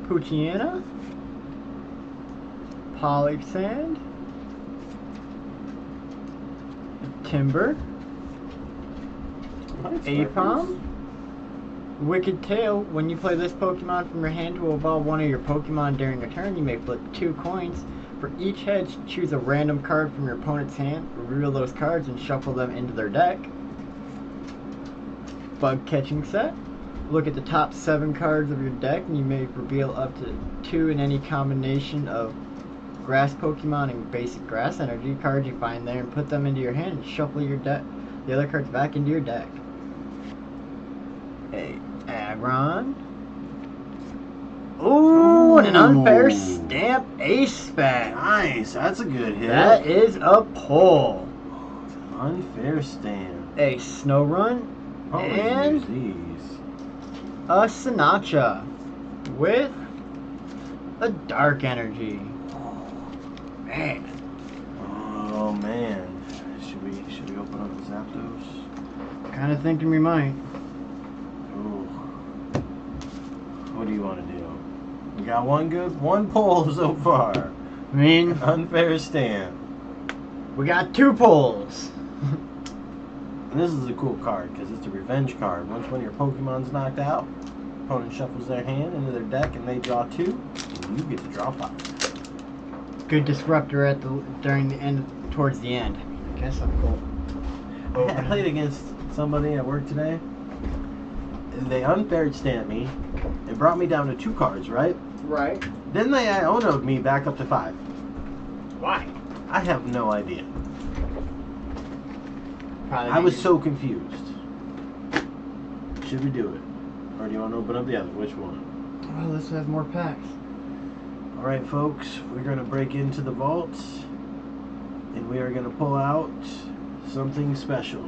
Speaker 1: Poochyena, Polysand, Timber, Apom, Wicked Tail. When you play this Pokemon from your hand to evolve one of your Pokemon during a turn, you may flip 2 coins. For each head, choose a random card from your opponent's hand, reveal those cards, and shuffle them into their deck. Bug Catching Set. Look at the top 7 cards of your deck, and you may reveal up to 2 in any combination of Grass Pokemon and Basic Grass Energy cards you find there, and put them into your hand and shuffle your deck, the other cards back into your deck. A Aggron. Ooh, and an Unfair Stamp Ace-Spec.
Speaker 2: Nice, that's a good hit.
Speaker 1: That is a pull.
Speaker 2: Unfair Stamp.
Speaker 1: A Snorunt. And
Speaker 2: these.
Speaker 1: A Sinatra with a Dark Energy. Man.
Speaker 2: Oh man. Should we open up the Zapdos?
Speaker 1: Kind of thinking we might.
Speaker 2: Ooh. What do you want to do? We got one pull so far.
Speaker 1: I mean,
Speaker 2: Unfair Stamp.
Speaker 1: We got 2 pulls.
Speaker 2: And this is a cool card because it's a revenge card. Once one of your Pokemon's knocked out, opponent shuffles their hand into their deck and they draw 2, and you get to draw 5.
Speaker 1: Good disruptor during the end, towards the end. I guess I'm cool.
Speaker 2: I played against somebody at work today. They unfair stamped me. It brought me down to 2 cards, right?
Speaker 1: Right.
Speaker 2: Then they Iono'd me back up to 5.
Speaker 1: Why?
Speaker 2: I have no idea.
Speaker 1: Probably
Speaker 2: I was so confused. Should we do it? Or do you want to open up the other? Which one?
Speaker 1: Well, this has more packs.
Speaker 2: Alright folks, we're going to break into the vault. And we are going to pull out something special.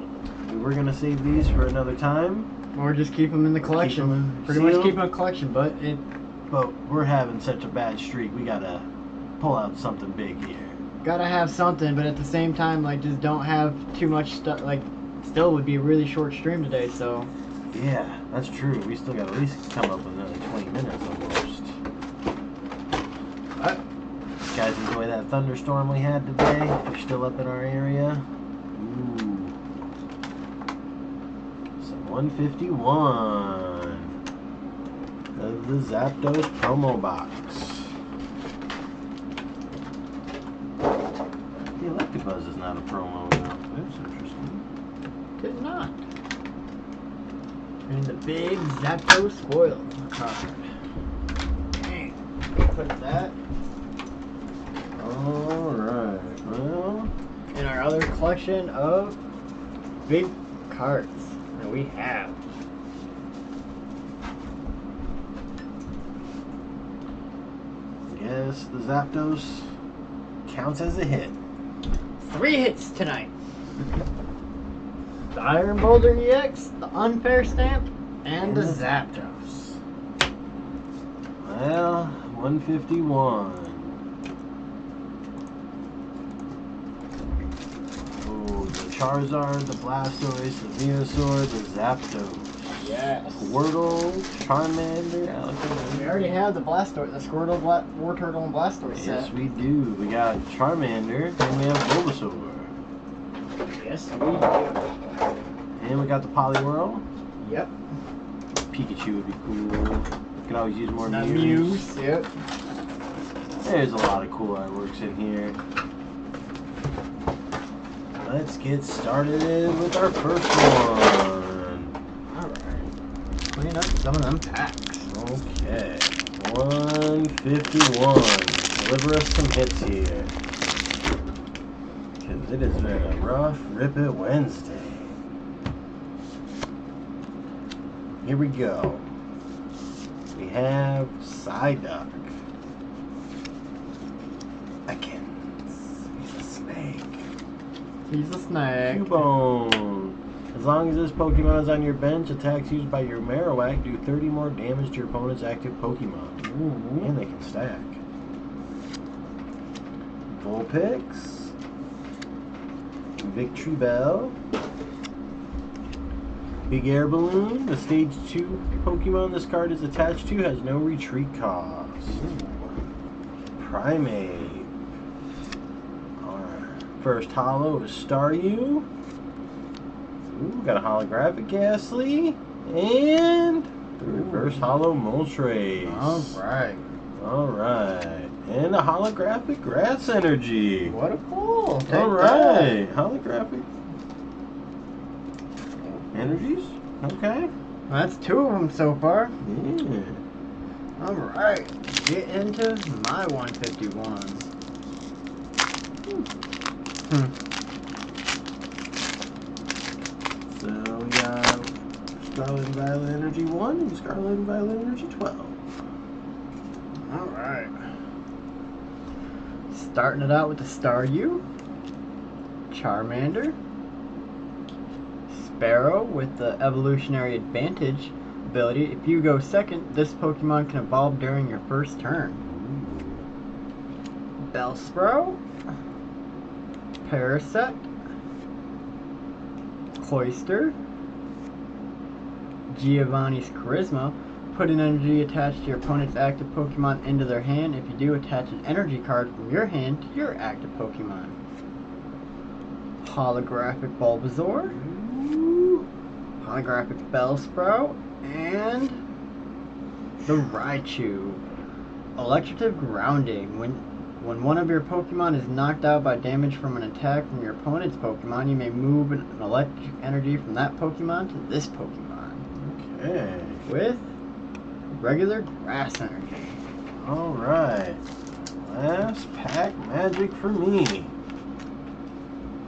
Speaker 2: We're going to save these for another time.
Speaker 1: Or just keep them in the collection. Pretty much keep them in a collection, but
Speaker 2: we're having such a bad streak, we got to pull out something big here.
Speaker 1: Gotta have something, but at the same time, like, just don't have too much stuff. Like, still would be a really short stream today, so.
Speaker 2: Yeah, that's true. We still got at least come up with another 20 minutes almost.
Speaker 1: What?
Speaker 2: You guys enjoy that thunderstorm we had today? If you're still up in our area. Ooh. So 151 of the Zapdos promo box. Electabuzz is not a promo now. That's interesting.
Speaker 1: Did not. And the big Zapdos foil card. Dang. Put that.
Speaker 2: Alright. Well,
Speaker 1: in our other collection of big cards that we have.
Speaker 2: Yes, the Zapdos counts as a hit.
Speaker 1: 3 hits tonight. The Iron Boulder EX, the Unfair Stamp, and the Zapdos.
Speaker 2: Well, 151. Oh, the Charizard, the Blastoise, the Venusaur, the Zapdos.
Speaker 1: Yes.
Speaker 2: Squirtle, Charmander,
Speaker 1: We already have the Blastoise, the Squirtle, War Turtle, and Blastoise set.
Speaker 2: Yes, we do. We got Charmander, and we have Bulbasaur.
Speaker 1: Yes, we do.
Speaker 2: And we got the Poliwhirl.
Speaker 1: Yep.
Speaker 2: Pikachu would be cool. Could always use more Mews.
Speaker 1: Mews, yep.
Speaker 2: There's a lot of cool artworks in here. Let's get started with our first one.
Speaker 1: Alright. Clean up some of them packs.
Speaker 2: Okay. 151. Deliver us some hits here. Because because it has been a rough Rip It Wednesday. Here we go. We have Psyduck. He's a snake.
Speaker 1: He's a snake.
Speaker 2: Cubone. As long as this Pokemon is on your bench, attacks used by your Marowak do 30 more damage to your opponent's active Pokemon.
Speaker 1: Ooh.
Speaker 2: And they can stack. Vulpix. Victory Bell. Big Air Balloon. The stage 2 Pokemon this card is attached to has no retreat cost. Primate. Our first holo is Staryu. Ooh, got a holographic Ghastly. And the reverse holo Moltres. Alright. And a holographic Grass Energy.
Speaker 1: What a pull.
Speaker 2: Alright. Holographic energies? Okay.
Speaker 1: That's 2 of them so far.
Speaker 2: Yeah.
Speaker 1: Alright. Get into my 151.
Speaker 2: So we got Scarlet and Violet Energy 1 and Scarlet and Violet Energy 12.
Speaker 1: Alright. Starting it out with the Staryu, Charmander, Sparrow with the Evolutionary Advantage ability. If you go second, this Pokemon can evolve during your first turn. Bellsprout, Parasect, Cloyster, Giovanni's Charisma. Put an energy attached to your opponent's active Pokemon into their hand. If you do, attach an energy card from your hand to your active Pokemon. Holographic Bulbasaur, Holographic Bellsprout, and the Raichu. Electric Grounding. When one of your Pokemon is knocked out by damage from an attack from your opponent's Pokemon, you may move an electric energy from that Pokemon to this Pokemon.
Speaker 2: Okay.
Speaker 1: With regular Grass Energy.
Speaker 2: Alright. Last pack magic for me.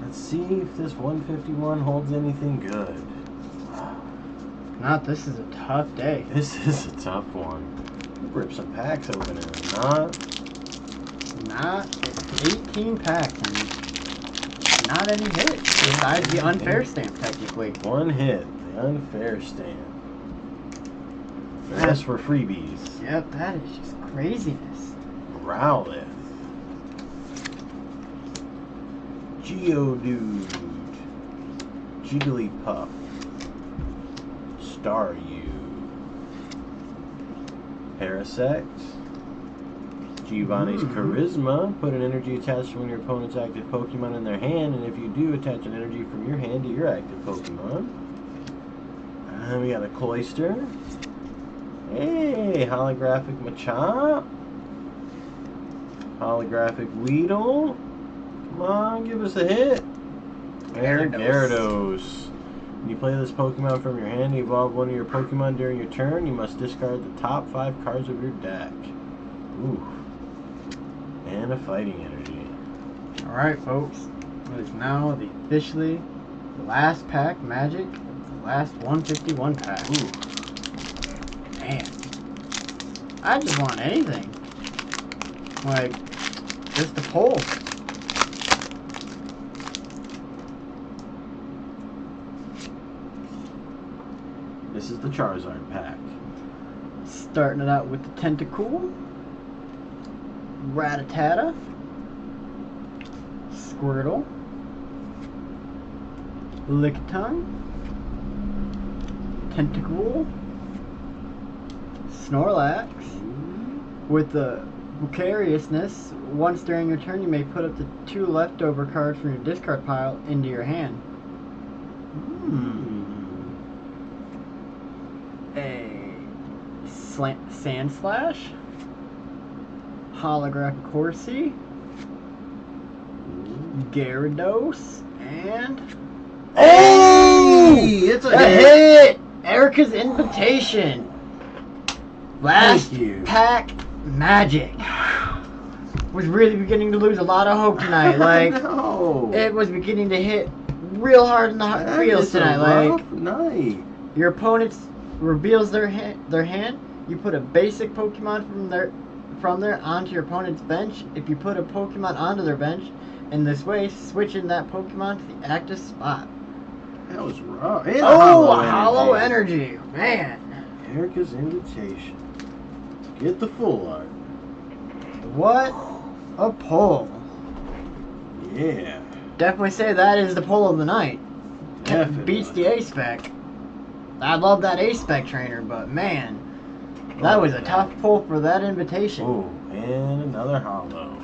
Speaker 2: Let's see if this 151 holds anything good.
Speaker 1: Not, this is a tough day.
Speaker 2: This is a tough one. Rip some packs open and
Speaker 1: not 18 packs and not any hits besides the unfair stamp technically.
Speaker 2: One hit, the unfair stamp. The rest were freebies.
Speaker 1: Yep, that is just craziness.
Speaker 2: Growlithe. Geodude. Jigglypuff. Staryu. Parasect. Giovanni's Charisma. Put an energy attached to one of your opponent's active Pokemon in their hand, and if you do, attach an energy from your hand to your active Pokemon. And we got a Cloyster. Hey, holographic Machop. Holographic Weedle. Come on, give us a hit. And Gyarados. When you play this Pokemon from your hand, you evolve one of your Pokemon during your turn. You must discard the top 5 cards of your deck. Ooh. And a Fighting Energy.
Speaker 1: Alright, folks. It is now officially the last pack magic of the last 151 pack.
Speaker 2: Ooh.
Speaker 1: Man. I just want anything. Like, just a pull.
Speaker 2: This is the Charizard pack.
Speaker 1: Starting it out with the Tentacool, Rattata, Squirtle, Lickitung, Tentacool, Snorlax. With the Vicariousness, once during your turn you may put up to 2 leftover cards from your discard pile into your hand. A Sandslash, Holographic Horsey, Gyarados, and
Speaker 2: hey, it's a
Speaker 1: hit! Erica's Invitation. Last pack magic. was really beginning to lose a lot of hope tonight. Like,
Speaker 2: no.
Speaker 1: It was beginning to hit real hard in the feels tonight. Like,
Speaker 2: night.
Speaker 1: Your opponent reveals their hand. You put a basic Pokemon from there onto your opponent's bench. If you put a Pokemon onto their bench, in this way, switching that Pokemon to the active spot.
Speaker 2: That was rough.
Speaker 1: Hollow energy. Man.
Speaker 2: Erica's invitation. Get the full art.
Speaker 1: What a pull.
Speaker 2: Yeah.
Speaker 1: Definitely say that is the pull of the night.
Speaker 2: Definitely.
Speaker 1: Beats the A-Spec. I love that A-Spec trainer, but man, that was a tough pull for that invitation.
Speaker 2: Oh, and another hollow.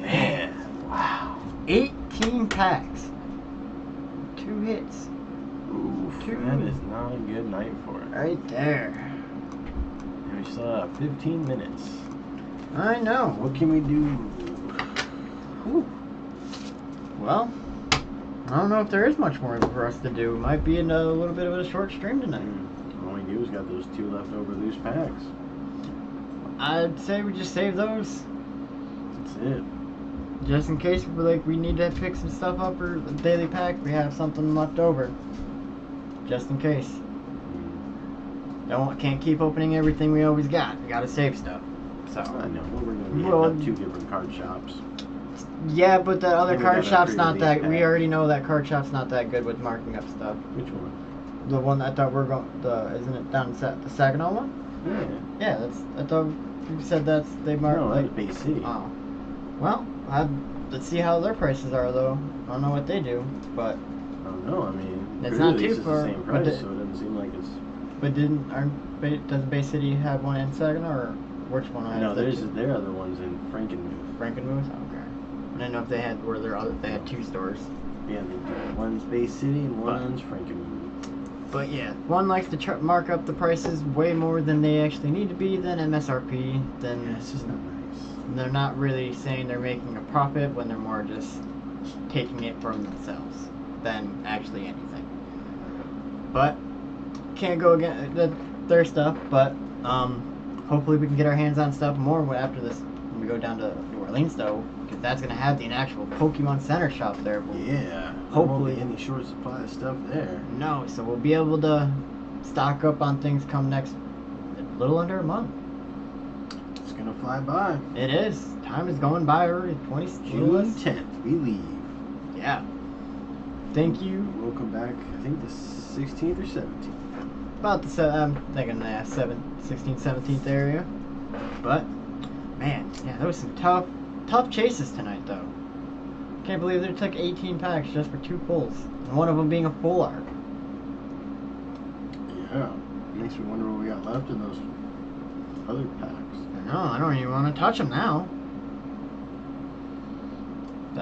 Speaker 2: Man, wow.
Speaker 1: 18 packs. 2 hits.
Speaker 2: Oof, that is not a good night for it.
Speaker 1: Right there.
Speaker 2: And we still have 15 minutes.
Speaker 1: I know.
Speaker 2: What can we do? Whew.
Speaker 1: Well, I don't know if there is much more for us to do. It might be in a little bit of a short stream tonight.
Speaker 2: All we do is got those 2 leftover loose packs.
Speaker 1: I'd say we just save those.
Speaker 2: That's it.
Speaker 1: Just in case we need to pick some stuff up for the daily pack, we have something left over. Just in case. Can't keep opening everything we always got. We gotta save stuff. So
Speaker 2: I know. We're gonna be 2 different card shops.
Speaker 1: Yeah, but that other card shop's not that. We already know that card shop's not that good with marking up stuff.
Speaker 2: Which one?
Speaker 1: The one I thought we're going. Isn't it down the Saginaw one?
Speaker 2: Yeah.
Speaker 1: Yeah, I thought you said they mark.
Speaker 2: No, that's Bay City.
Speaker 1: Oh. Well, let's see how their prices are though. I don't know what they do, but.
Speaker 2: I don't know. I mean,
Speaker 1: it's not too far.
Speaker 2: The same price, so it doesn't seem like it's.
Speaker 1: But doesn't Bay City have one in Saginaw, or which one?
Speaker 2: No, there are other ones in Frankenmuth.
Speaker 1: Frankenmuth? Okay. I didn't know if they had they had 2 stores.
Speaker 2: Yeah, they do. One's Bay City and one's Frankenmuth.
Speaker 1: But yeah, one likes to mark up the prices way more than they actually need to be than MSRP. Then
Speaker 2: yeah, it's just not nice.
Speaker 1: They're not really saying they're making a profit when they're more just taking it from themselves than actually anything. But can't go against their stuff. But hopefully we can get our hands on stuff more after this when we go down to New Orleans though. Because that's going to have the actual Pokemon Center shop there.
Speaker 2: Yeah.
Speaker 1: Hopefully.
Speaker 2: There won't be any short supply of stuff there.
Speaker 1: No, so we'll be able to stock up on things come next a little under a month.
Speaker 2: It's going to fly by.
Speaker 1: It is. Time is going by already.
Speaker 2: June 10th, we leave.
Speaker 1: Yeah. Thank you.
Speaker 2: We'll come back, I think the 16th or 17th.
Speaker 1: About I'm thinking 16th, 17th area. But, man, yeah, that was some tough chases tonight, though. Can't believe they took 18 packs just for 2 pulls, and one of them being a full art.
Speaker 2: Yeah, makes me wonder what we got left in those other packs.
Speaker 1: No, I don't even want to touch them now.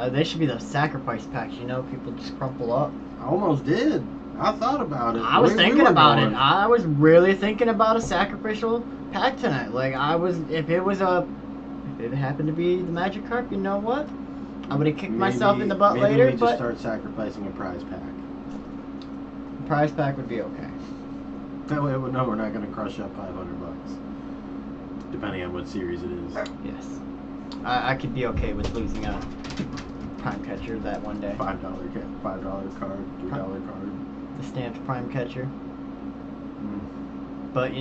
Speaker 1: They should be those sacrifice packs, people just crumple up.
Speaker 2: I almost did. I thought about it.
Speaker 1: I was thinking about it. I was really thinking about a sacrificial pack tonight. If it happened to be the Magic Carp, you know what? I would have kicked myself in the butt later,
Speaker 2: we just start sacrificing a prize pack.
Speaker 1: A prize pack would be okay.
Speaker 2: That way we'll know we're not going to crush up $500. Depending on what series it is.
Speaker 1: Yes. I could be okay with losing a prime catcher that one day.
Speaker 2: $5 card, $3 card.
Speaker 1: The stamped prime catcher. But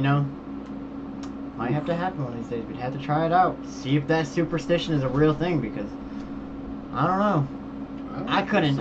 Speaker 1: might have to happen one of these days. We'd have to try it out. See if that superstition is a real thing, because I don't know. I couldn't.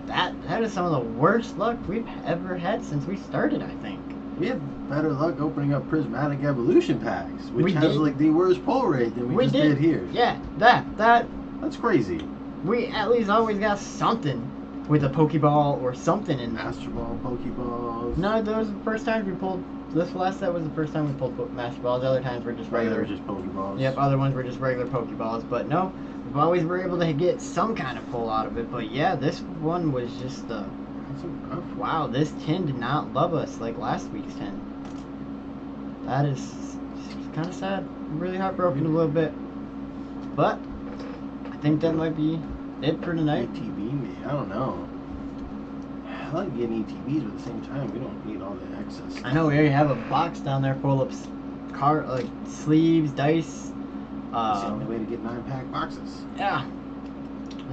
Speaker 1: That is some of the worst luck we've ever had since we started, I think.
Speaker 2: We had better luck opening up Prismatic Evolution packs, which has the worst pull rate than we just did here.
Speaker 1: Yeah, that's
Speaker 2: crazy.
Speaker 1: We at least always got something with a Pokeball or something in there.
Speaker 2: Master Ball, Pokeballs.
Speaker 1: No, those were the first times we pulled. This last set was the first time we pulled Master Balls. The other times were just regular.
Speaker 2: They were just Pokeballs.
Speaker 1: Yep, other ones were just regular Pokeballs. But no, we've always were able to get some kind of pull out of it. But yeah, this one was just wow, this tin did not love us like last week's tin. That is kind of sad. I'm really heartbroken a little bit. But I think that might be it for tonight.
Speaker 2: ATB, I don't know. I like getting ATBs, but at the same time, we don't need all the excess.
Speaker 1: I know we already have a box down there full of sleeves, dice,
Speaker 2: It's the only way to get 9-pack boxes.
Speaker 1: Yeah.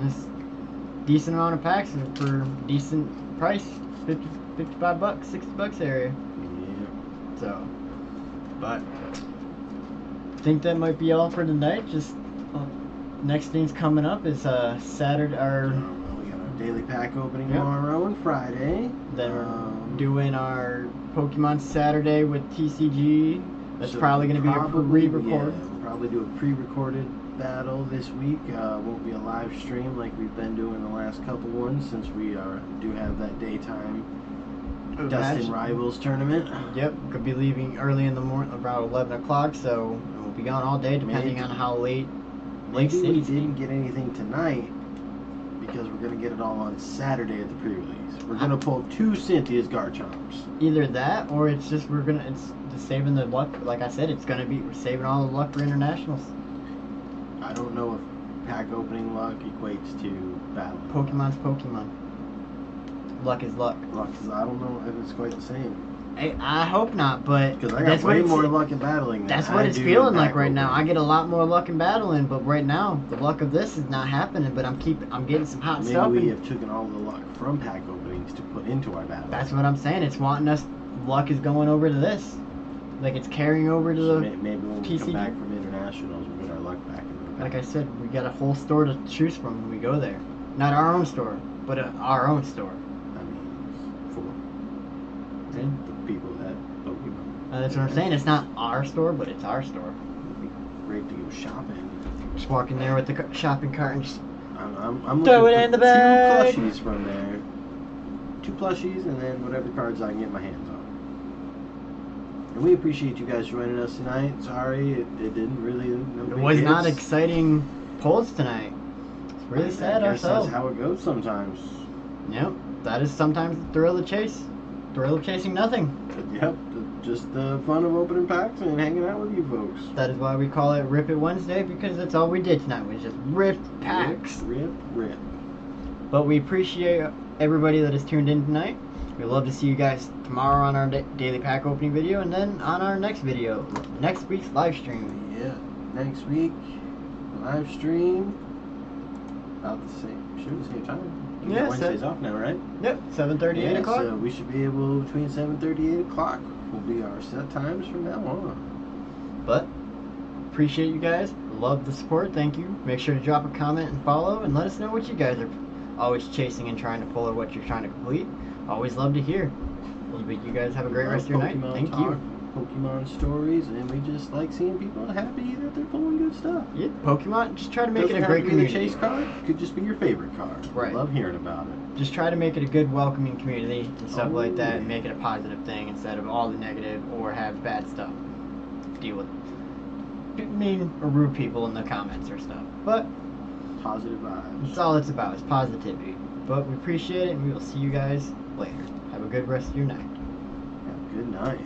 Speaker 1: It's decent amount of packs for decent price. 55 bucks, 60 bucks area.
Speaker 2: Yeah.
Speaker 1: So, but I think that might be all for tonight. Just next thing's coming up is Saturday.
Speaker 2: We got our daily pack opening tomorrow and Friday.
Speaker 1: Then we're doing our Pokemon Saturday with TCG. That's probably going to be a pre-record.
Speaker 2: Yeah, we'll probably do a pre-recorded battle this week. Won't be a live stream like we've been doing the last couple ones, since we do have that daytime Dustin Rivals tournament.
Speaker 1: Yep, could be leaving early in the morning, about 11 o'clock, so we'll be gone all day depending on how late.
Speaker 2: Maybe we didn't get anything tonight because we're going to get it all on Saturday at the pre-release. We're going to pull 2 Cynthia's Garchomps.
Speaker 1: Either that, or it's just it's just saving the luck. Like I said, we're saving all the luck for internationals.
Speaker 2: I don't know if pack opening luck equates to battle.
Speaker 1: Pokemon's Pokemon. Luck is luck.
Speaker 2: I don't know if it's quite the same.
Speaker 1: I hope not, but
Speaker 2: because I got way more luck in battling.
Speaker 1: That's what it's feeling like right now. I get a lot more luck in battling, but right now the luck of this is not happening. But I'm getting some hot stuff.
Speaker 2: Maybe we have taken all the luck from pack openings to put into our battle.
Speaker 1: That's what I'm saying. It's wanting us. Luck is going over to this. Like it's carrying over to the
Speaker 2: maybe when we come back from internationals, we'll get our luck back.
Speaker 1: Like I said, we got a whole store to choose from when we go there. Not our own store, but our own store.
Speaker 2: I mean, for the people that Pokemon.
Speaker 1: That's what I'm saying. It's not our store, but it's our store.
Speaker 2: It'd be great to go shopping.
Speaker 1: Just walk in there with the shopping cart and just
Speaker 2: I'm
Speaker 1: throw
Speaker 2: looking
Speaker 1: it in
Speaker 2: for
Speaker 1: the bag.
Speaker 2: 2 plushies from there. 2 plushies, and then whatever cards I can get my hands on. And we appreciate you guys joining us tonight. Sorry, it didn't really.
Speaker 1: It was not exciting polls tonight. It's really sad ourselves.
Speaker 2: That's how it goes sometimes.
Speaker 1: Yep, that is sometimes the thrill of the chase. Thrill of chasing nothing.
Speaker 2: Yep, just the fun of opening packs and hanging out with you folks.
Speaker 1: That is why we call it Rip It Wednesday, because that's all we did tonight was just rip packs.
Speaker 2: Rip.
Speaker 1: But we appreciate everybody that has tuned in tonight. We'd love to see you guys tomorrow on our daily pack opening video, and then on our next video, next week's live stream.
Speaker 2: Yeah, next week, live stream, about the same time.
Speaker 1: Yeah,
Speaker 2: Wednesday's off now, right?
Speaker 1: Yep, 7:30, 8 o'clock.
Speaker 2: So we should be able, between 7:30 8 o'clock will be our set times from now on.
Speaker 1: But, appreciate you guys. Love the support. Thank you. Make sure to drop a comment and follow, and let us know what you guys are always chasing and trying to pull, or what you're trying to complete. Always love to hear. But you guys have a great rest of your night. Thank you.
Speaker 2: Pokemon stories, and we just like seeing people happy that they're pulling good stuff.
Speaker 1: Yeah, Pokemon, just try to make it a great community.
Speaker 2: Chase card could just be your favorite card.
Speaker 1: Right.
Speaker 2: Love hearing about it.
Speaker 1: Just try to make it a good, welcoming community and stuff like that, and make it a positive thing instead of all the negative or have bad stuff to deal with. Mean or rude people in the comments or stuff. But
Speaker 2: positive vibes.
Speaker 1: That's all it's about, is positivity. But we appreciate it, and we will see you guys later. Have a good rest of your night.
Speaker 2: Have a good night.